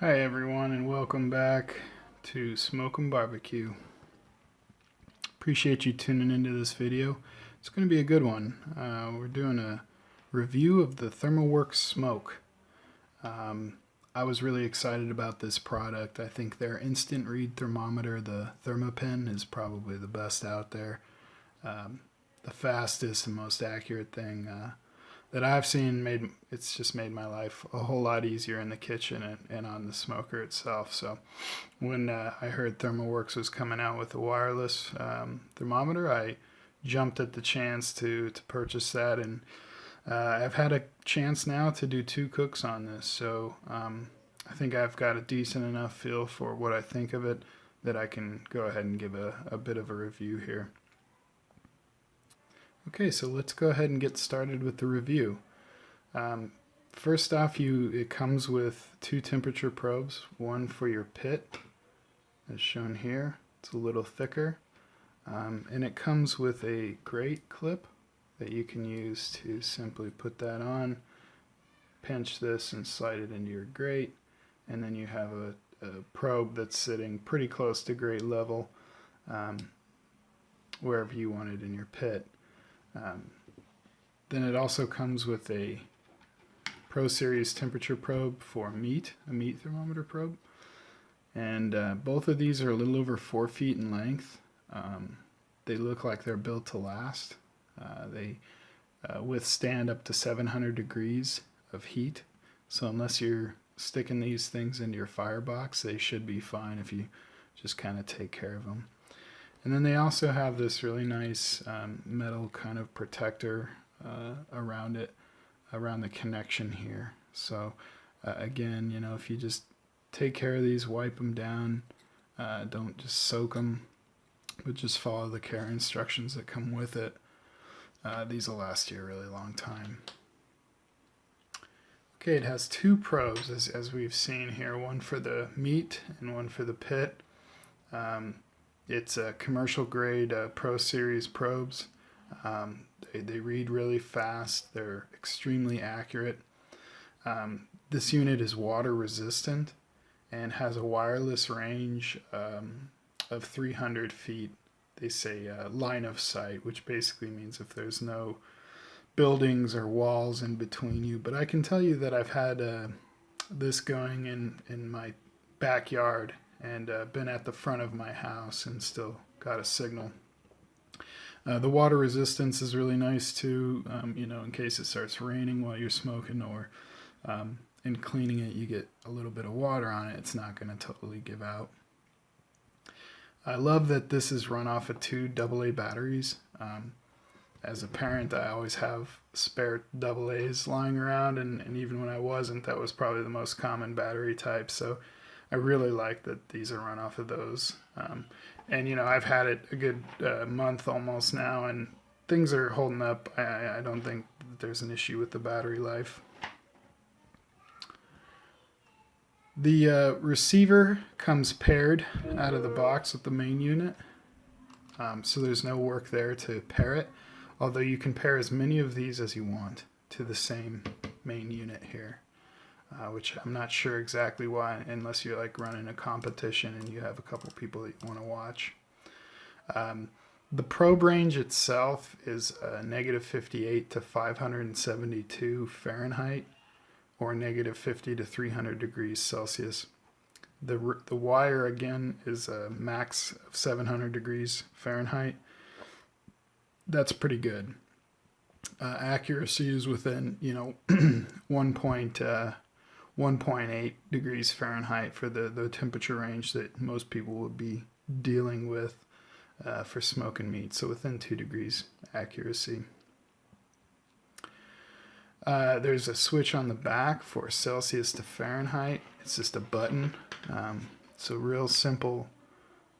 Hi everyone, and welcome back to Smoke and Barbecue. Appreciate you tuning into this video. It's going to be a good one. We're doing a review of the ThermoWorks smoke. I was really excited about this product. I think their instant read thermometer, the ThermoPen, is probably the best out there. The fastest and most accurate thing that I've seen. It's just made my life a whole lot easier in the kitchen and on the smoker itself. So when I heard ThermoWorks was coming out with a wireless thermometer, I jumped at the chance to purchase that, and I've had a chance now to do 2 cooks on this, so I think I've got a decent enough feel for what I think of it that I can go ahead and give a bit of a review here. Okay, so let's go ahead and get started with the review. First off, it comes with 2 temperature probes, one for your pit, as shown here. It's a little thicker, and it comes with a grate clip that you can use to simply put that on, pinch this and slide it into your grate, and then you have a probe that's sitting pretty close to grate level wherever you want it in your pit. Then it also comes with a Pro Series temperature probe for meat, a meat thermometer probe. And both of these are a little over 4 feet in length. They look like they're built to last. They withstand up to 700 degrees of heat. So unless you're sticking these things into your firebox, they should be fine if you just kind of take care of them. And then they also have this really nice metal kind of protector around it, around the connection here. So again, you know, if you just take care of these, wipe them down, don't just soak them, but just follow the care instructions that come with it, these will last you a really long time. Okay, it has 2 probes as we've seen here, one for the meat and one for the pit. It's a commercial grade Pro Series probes. They read really fast. They're extremely accurate. This unit is water resistant and has a wireless range of 300 feet. They say line of sight, which basically means if there's no buildings or walls in between you. But I can tell you that I've had this going in my backyard and been at the front of my house and still got a signal. The water resistance is really nice too, you know, in case it starts raining while you're smoking, or in cleaning it you get a little bit of water on it, it's not going to totally give out. I love that this is run off of 2 AA batteries. As a parent, I always have spare AA's lying around, and even when I wasn't, that was probably the most common battery type. So I really like that these are run off of those. And, you know, I've had it a good month almost now, and things are holding up. I don't think that there's an issue with the battery life. The receiver comes paired out of the box with the main unit, so there's no work there to pair it, although you can pair as many of these as you want to the same main unit here. Which I'm not sure exactly why, unless you're like running a competition and you have a couple people that you want to watch. The probe range itself is -58 to 572 Fahrenheit, or -50 to 300 degrees Celsius. The wire again is a max of 700 degrees Fahrenheit. That's pretty good. Accuracy is within, you know, 1.8 degrees Fahrenheit for the temperature range that most people would be dealing with for smoking meat, so within 2 degrees accuracy. There's a switch on the back for Celsius to Fahrenheit. It's just a button, so real simple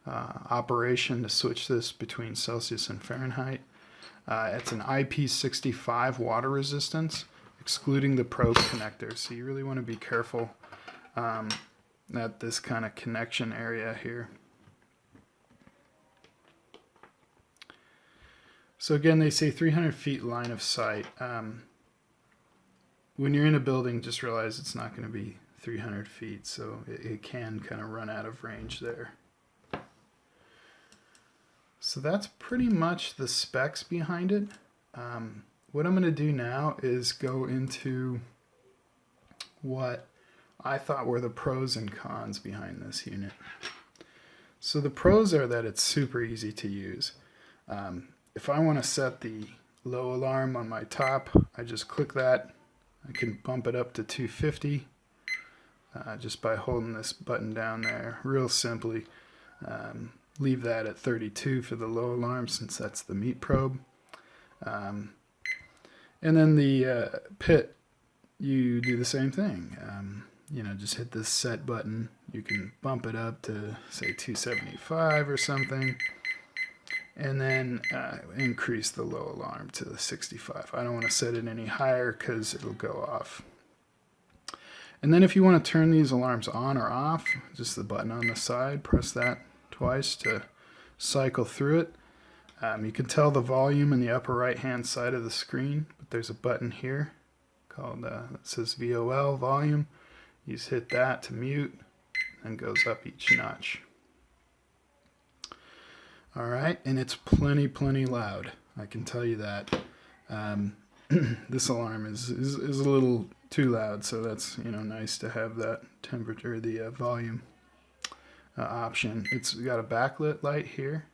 operation to switch this between Celsius and Fahrenheit. It's an IP65 water resistance, excluding the probe connector, so you really want to be careful at this kind of connection area here. So again, they say 300 feet line of sight. When you're in a building, just realize it's not going to be 300 feet, so it can kind of run out of range there. So that's pretty much the specs behind it. What I'm going to do now is go into what I thought were the pros and cons behind this unit. So the pros are that it's super easy to use. If I want to set the low alarm on my top, I just click that. I can bump it up to 250 just by holding this button down there real simply. Leave that at 32 for the low alarm since that's the meat probe. And then the pit, you do the same thing. You know, just hit this set button. You can bump it up to say 275 or something, and then increase the low alarm to the 65. I don't want to set it any higher because it'll go off. And then if you want to turn these alarms on or off, just the button on the side, press that twice to cycle through it. You can tell the volume in the upper right hand side of the screen, but there's a button here called that says VOL, volume. You just hit that to mute and goes up each notch. Alright, and it's plenty loud, I can tell you that. This alarm is a little too loud, so that's, you know, nice to have that temperature, the volume option. It's got a backlit light here.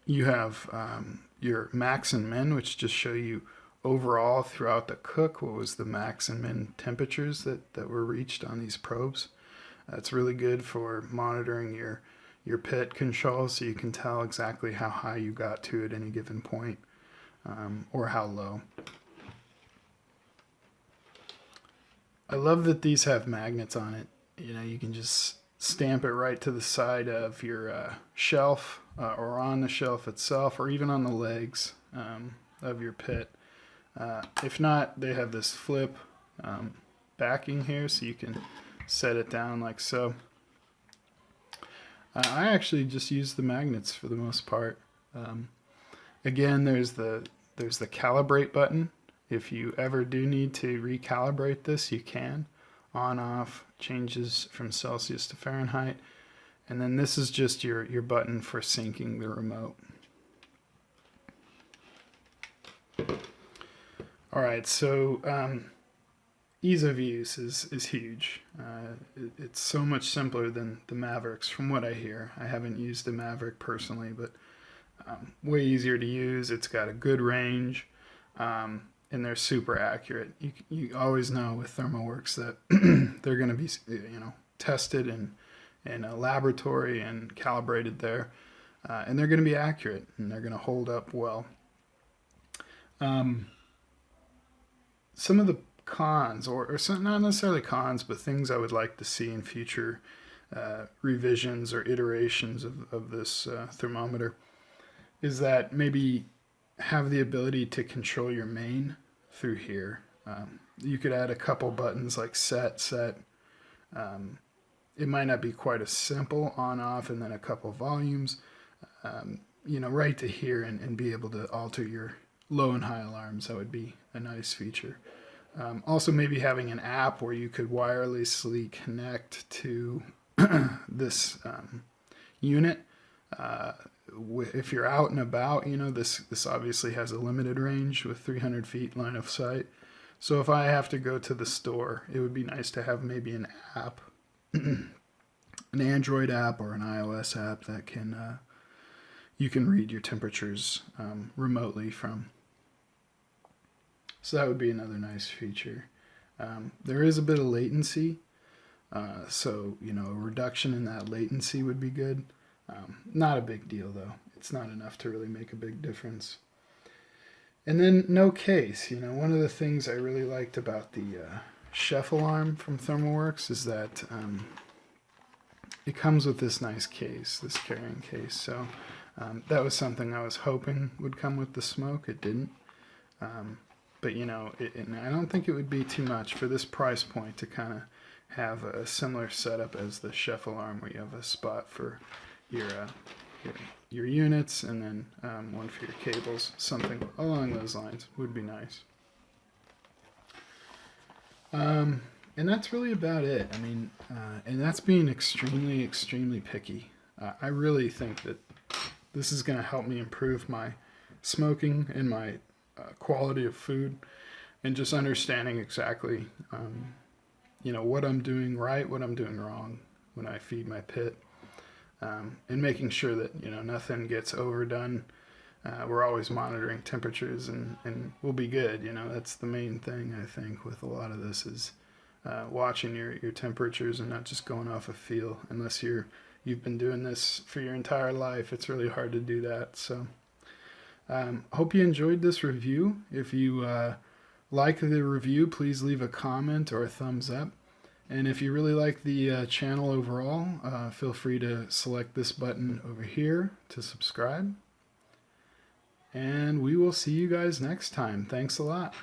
You have your max and min, which just show you overall throughout the cook what was the max and min temperatures that were reached on these probes. That's really good for monitoring your pit control, so you can tell exactly how high you got to at any given point, or how low. I love that these have magnets on it. You know, you can just stamp it right to the side of your shelf, or on the shelf itself, or even on the legs of your pit. If not, they have this flip backing here, so you can set it down like so. I actually just use the magnets for the most part. Again, there's the calibrate button. If you ever do need to recalibrate this, you can. On, off, changes from Celsius to Fahrenheit. And then this is just your button for syncing the remote. Alright, so ease of use is huge. It's so much simpler than the Mavericks from what I hear. I haven't used the Maverick personally, but way easier to use. It's got a good range. And they're super accurate. You always know with ThermoWorks that they're going to be, you know, tested in a laboratory and calibrated there, and they're going to be accurate and they're going to hold up well. Some of the cons, or some, not necessarily cons, but things I would like to see in future revisions or iterations of this thermometer, is that maybe have the ability to control your main through here. You could add a couple buttons like set. It might not be quite as simple, on, off, and then a couple volumes. You know, right to here, and be able to alter your low and high alarms. That would be a nice feature. Also, maybe having an app where you could wirelessly connect to this unit. If you're out and about, you know, this obviously has a limited range with 300 feet line of sight. So if I have to go to the store, it would be nice to have maybe an app, an Android app or an iOS app that can you can read your temperatures remotely from. So that would be another nice feature. There is a bit of latency, so, you know, a reduction in that latency would be good. Not a big deal though. It's not enough to really make a big difference. And then no case. You know, one of the things I really liked about the chef alarm from ThermoWorks is that it comes with this nice case, this carrying case. So that was something I was hoping would come with the smoke. It didn't. But you know, and I don't think it would be too much for this price point to kind of have a similar setup as the chef alarm, where you have a spot for your units, and then one for your cables. Something along those lines would be nice. And that's really about it. I mean, and that's being extremely, extremely picky. I really think that this is going to help me improve my smoking and my quality of food, and just understanding exactly, what I'm doing right, what I'm doing wrong when I feed my pit, and making sure that nothing gets overdone. We're always monitoring temperatures, and we'll be good. That's the main thing I think with a lot of this is watching your temperatures and not just going off a feel. Unless you've been doing this for your entire life, it's really hard to do that. So hope you enjoyed this review. If you like the review, please leave a comment or a thumbs up. And if you really like the channel overall, feel free to select this button over here to subscribe. And we will see you guys next time. Thanks a lot.